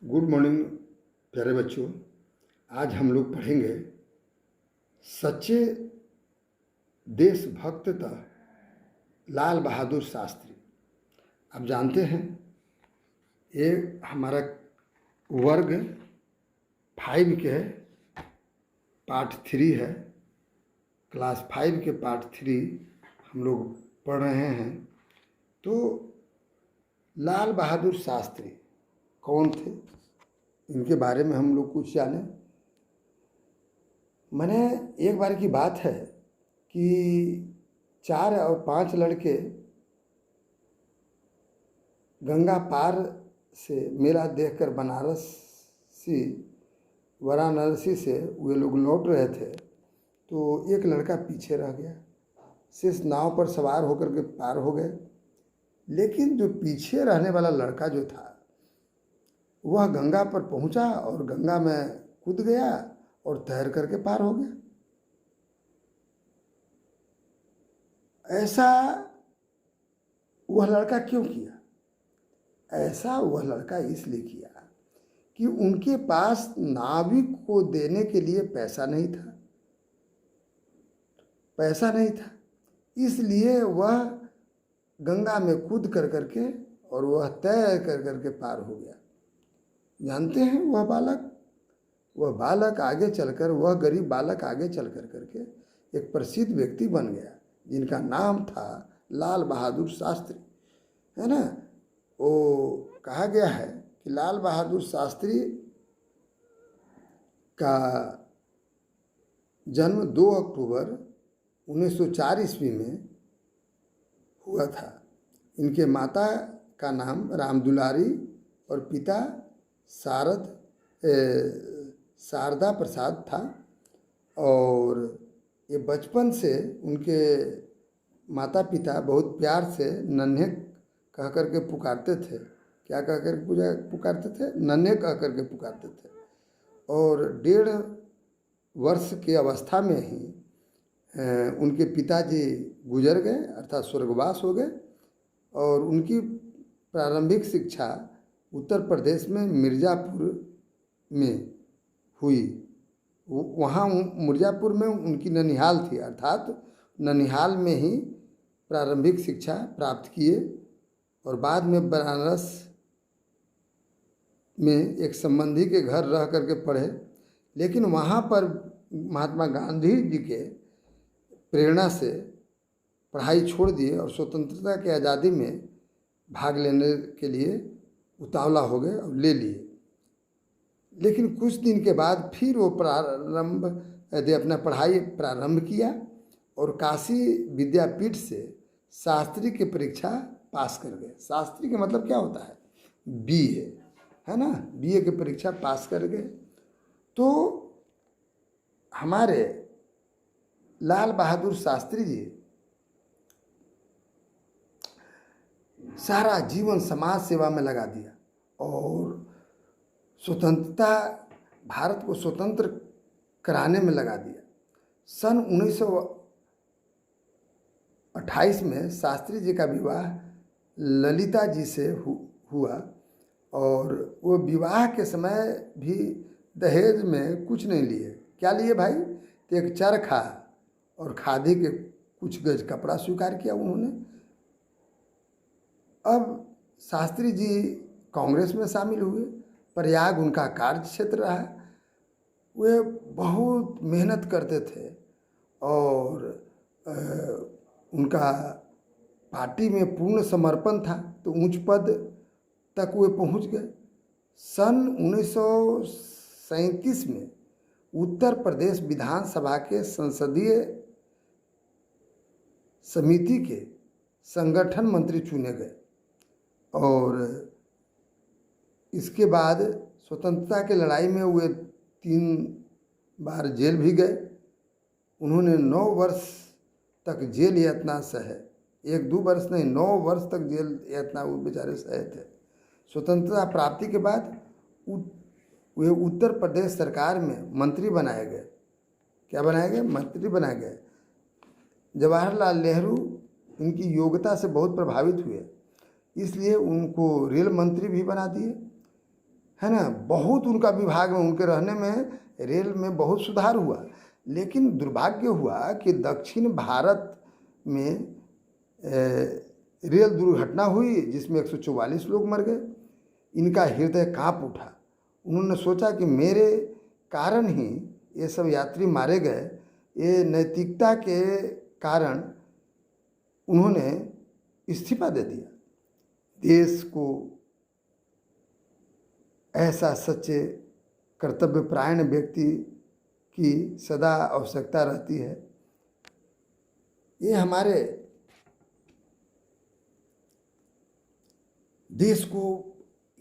Good morning प्यारे बच्चों। आज हम लोग पढ़ेंगे सच्चे देशभक्तता लाल बहादुर शास्त्री। आप जानते हैं ये हमारा वर्ग 5 के पार्ट 3 है। क्लास 5 के पार्ट 3 हम लोग पढ़ रहे हैं। तो लाल बहादुर शास्त्री कौन थे, इनके बारे में हम लोग कुछ जाने। मैंने एक बार की बात है कि 4 और 5 लड़के गंगा पार से मेला देखकर वाराणसी से वे लोग लौट रहे थे, तो एक लड़का पीछे रह गया। सिर्फ नाव पर सवार होकर के पार हो गए, लेकिन जो पीछे रहने वाला लड़का जो था वह गंगा पर पहुंचा और गंगा में कूद गया और तैर करके पार हो गया। ऐसा वह लड़का क्यों किया? ऐसा वह लड़का इसलिए किया कि उनके पास नाविक को देने के लिए पैसा नहीं था। इसलिए वह गंगा में कूद कर करके और वह तैर कर करके पार हो गया। जानते हैं वह बालक आगे चलकर, वह गरीब बालक आगे चल कर करके एक प्रसिद्ध व्यक्ति बन गया, जिनका नाम था लाल बहादुर शास्त्री, है ना। वो कहा गया है कि लाल बहादुर शास्त्री का जन्म 2 अक्टूबर 1904 ईस्वी में हुआ था। इनके माता का नाम रामदुलारी और पिता शारदा प्रसाद था। और ये बचपन से उनके माता पिता बहुत प्यार से नन्हे कह कर के पुकारते थे। क्या कह कर पुकारते थे? नन्हे कह कर के पुकारते थे। और 1.5 वर्ष की अवस्था में ही उनके पिताजी गुजर गए, अर्थात स्वर्गवास हो गए। और उनकी प्रारंभिक शिक्षा उत्तर प्रदेश में मिर्ज़ापुर में हुई। वहाँ मिर्ज़ापुर में उनकी ननिहाल थी, अर्थात ननिहाल में ही प्रारंभिक शिक्षा प्राप्त किए। और बाद में बनारस में एक संबंधी के घर रह करके पढ़े, लेकिन वहाँ पर महात्मा गांधी जी के प्रेरणा से पढ़ाई छोड़ दिए और स्वतंत्रता की आज़ादी में भाग लेने के लिए उतावला हो गए और ले लिए। लेकिन कुछ दिन के बाद फिर वो अपना पढ़ाई प्रारंभ किया और काशी विद्यापीठ से शास्त्री की परीक्षा पास कर गए। शास्त्री का मतलब क्या होता है? बीए, है ना। बीए की परीक्षा पास कर गए। तो हमारे लाल बहादुर शास्त्री जी सारा जीवन समाज सेवा में लगा दिया और भारत को स्वतंत्र कराने में लगा दिया। सन 1928 में शास्त्री जी का विवाह ललिता जी से हुआ। और वो विवाह के समय भी दहेज में कुछ नहीं लिए। क्या लिए भाई? तो एक चरखा और खादी के कुछ गज कपड़ा स्वीकार किया उन्होंने। अब शास्त्री जी कांग्रेस में शामिल हुए। प्रयाग उनका कार्य क्षेत्र रहा। वे बहुत मेहनत करते थे और उनका पार्टी में पूर्ण समर्पण था, तो उच्च पद तक वे पहुंच गए। सन 1937 में उत्तर प्रदेश विधानसभा के संसदीय समिति के संगठन मंत्री चुने गए। और इसके बाद स्वतंत्रता की लड़ाई में वे 3 बार जेल भी गए। उन्होंने 9 वर्ष तक जेल यातना सहे। 1-2 वर्ष नहीं, 9 वर्ष तक जेल यातना वो बेचारे सहे थे। स्वतंत्रता प्राप्ति के बाद वे उत्तर प्रदेश सरकार में मंत्री बनाए गए। क्या बनाए गए? मंत्री बनाए गए। जवाहरलाल नेहरू इनकी योग्यता से बहुत प्रभावित हुए, इसलिए उनको रेल मंत्री भी बना दिए, है ना, बहुत उनका विभाग में, उनके रहने में, रेल में बहुत सुधार हुआ। लेकिन दुर्भाग्य हुआ कि दक्षिण भारत में रेल दुर्घटना हुई जिसमें 144 लोग मर गए। इनका हृदय कांप उठा। उन्होंने सोचा कि मेरे कारण ही ये सब यात्री मारे गए। ये नैतिकता के कारण उन्होंने इस्तीफा दे दिया। देश को ऐसा सच्चे कर्तव्यपरायण व्यक्ति की सदा आवश्यकता रहती है। ये हमारे देश को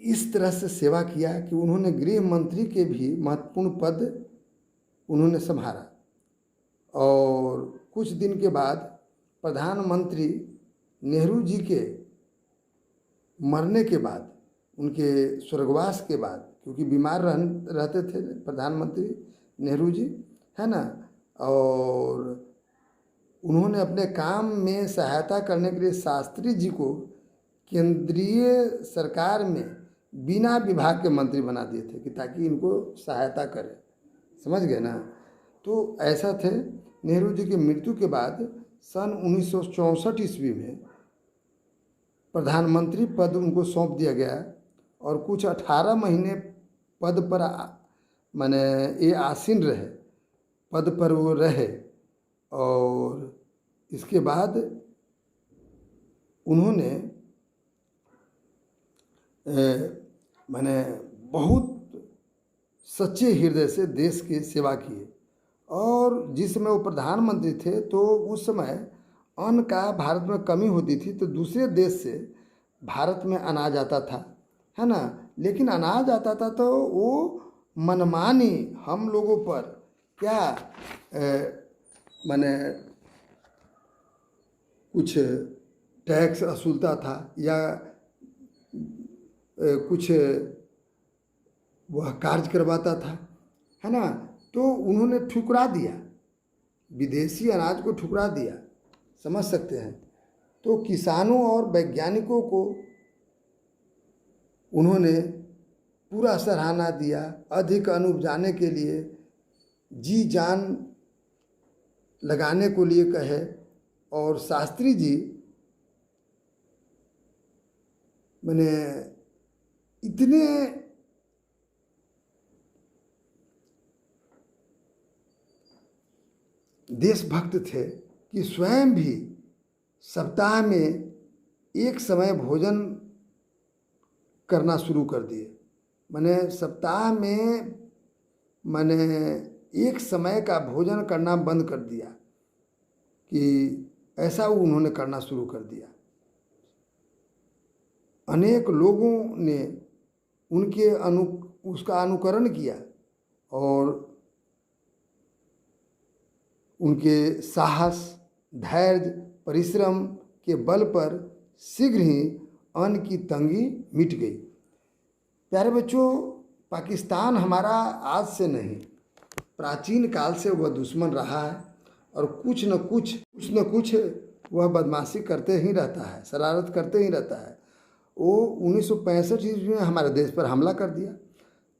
इस तरह से सेवा किया कि उन्होंने गृह मंत्री के भी महत्वपूर्ण पद उन्होंने संभाला। और कुछ दिन के बाद प्रधानमंत्री नेहरू जी के मरने के बाद, उनके स्वर्गवास के बाद, क्योंकि बीमार रहते थे प्रधानमंत्री नेहरू जी, है ना, और उन्होंने अपने काम में सहायता करने के लिए शास्त्री जी को केंद्रीय सरकार में बिना विभाग के मंत्री बना दिए थे कि ताकि इनको सहायता करें। समझ गए ना। तो ऐसा थे। नेहरू जी की मृत्यु के बाद सन 1964 ईस्वी में प्रधानमंत्री पद उनको सौंप दिया गया और कुछ 18 महीने पद पर माने ये आसीन रहे, पद पर वो रहे। और इसके बाद उन्होंने माने बहुत सच्चे हृदय से देश की सेवा की। और जिस समय वो प्रधानमंत्री थे तो उस समय अन्न का भारत में कमी होती थी, तो दूसरे देश से भारत में अनाज आता था, है ना। लेकिन अनाज आता था तो वो मनमानी हम लोगों पर क्या माने कुछ टैक्स वसूलता था या कुछ वह कार्य करवाता था, है ना। तो उन्होंने ठुकरा दिया, विदेशी अनाज को ठुकरा दिया, समझ सकते हैं। तो किसानों और वैज्ञानिकों को उन्होंने पूरा सराहना दिया, अधिक अन्न उपजाने के लिए जी जान लगाने को लिए कहे। और शास्त्री जी मैंने इतने देशभक्त थे कि स्वयं भी सप्ताह में एक समय भोजन करना शुरू कर दिए। मैंने सप्ताह में मैंने एक समय का भोजन करना बंद कर दिया, कि ऐसा उन्होंने करना शुरू कर दिया। अनेक लोगों ने उनके उसका अनुकरण किया और उनके साहस, धैर्य, परिश्रम के बल पर शीघ्र ही अन्न की तंगी मिट गई। प्यारे बच्चों, पाकिस्तान हमारा आज से नहीं, प्राचीन काल से वह दुश्मन रहा है और कुछ न कुछ वह बदमाशी करते ही रहता है, शरारत करते ही रहता है। वो 1965 ईस्वी में हमारे देश पर हमला कर दिया।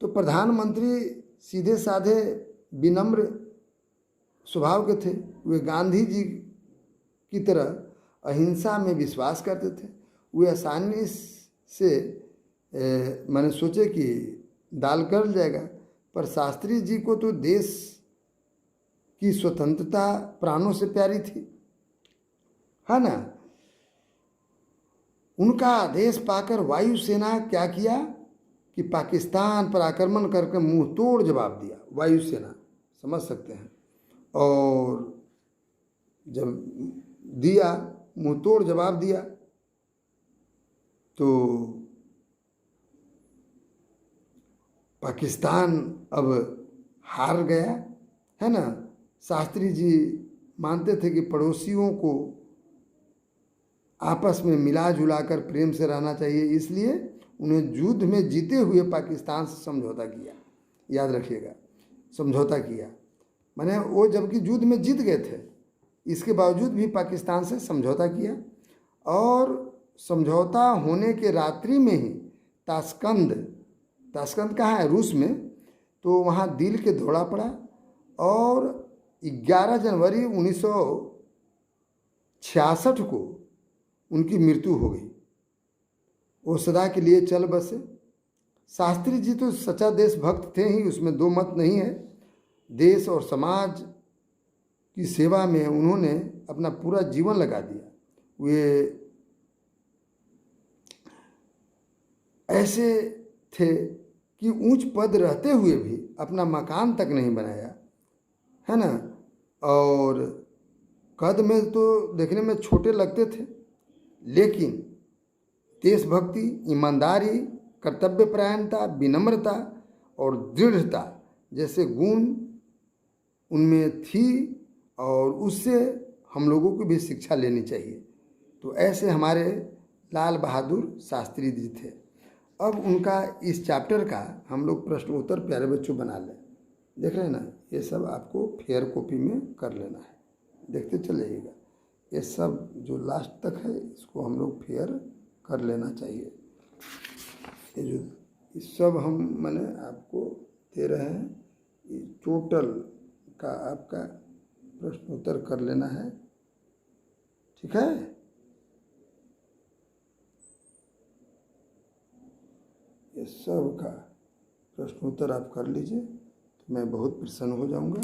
तो प्रधानमंत्री सीधे साधे विनम्र स्वभाव के थे। वे गांधी जी की तरह अहिंसा में विश्वास करते थे। वे आसानी से मैंने सोचे कि दाल गल जाएगा, पर शास्त्री जी को तो देश की स्वतंत्रता प्राणों से प्यारी थी, है ना। उनका आदेश पाकर वायुसेना क्या किया कि पाकिस्तान पर आक्रमण करके मुंह तोड़ जवाब दिया। वायुसेना, समझ सकते हैं। और जब दिया, मुंह तोड़ जवाब दिया, तो पाकिस्तान अब हार गया, है ना। शास्त्री जी मानते थे कि पड़ोसियों को आपस में मिला जुला कर प्रेम से रहना चाहिए, इसलिए उन्हें युद्ध में जीते हुए पाकिस्तान से समझौता किया। याद रखिएगा, समझौता किया। माने वो जबकि युद्ध में जीत गए थे, इसके बावजूद भी पाकिस्तान से समझौता किया। और समझौता होने के रात्रि में ही ताशकंद कहाँ है? रूस में। तो वहाँ दिल के दौरा पड़ा और 11 जनवरी 1966 को उनकी मृत्यु हो गई। वो सदा के लिए चल बसे। शास्त्री जी तो सच्चा देशभक्त थे ही, उसमें दो मत नहीं है। देश और समाज की सेवा में उन्होंने अपना पूरा जीवन लगा दिया। वे ऐसे थे कि ऊंच पद रहते हुए भी अपना मकान तक नहीं बनाया, है ना। और कद में तो देखने में छोटे लगते थे, लेकिन देशभक्ति, ईमानदारी, कर्तव्यपरायणता, विनम्रता और दृढ़ता जैसे गुण उनमें थी और उससे हम लोगों को भी शिक्षा लेनी चाहिए। तो ऐसे हमारे लाल बहादुर शास्त्री जी थे। अब उनका इस चैप्टर का हम लोग प्रश्न उत्तर प्यारे बच्चों बना लें। देख रहे हैं ना, ये सब आपको फेयर कॉपी में कर लेना है, देखते चलिएगा। ये सब जो लास्ट तक है इसको हम लोग फेयर कर लेना चाहिए। ये जो ये सब हम मैंने आपको दे रहे हैं, ये टोटल का आपका प्रश्न उत्तर कर लेना है, ठीक है। ये सब का प्रश्न उत्तर आप कर लीजिए तो मैं बहुत प्रसन्न हो जाऊंगा।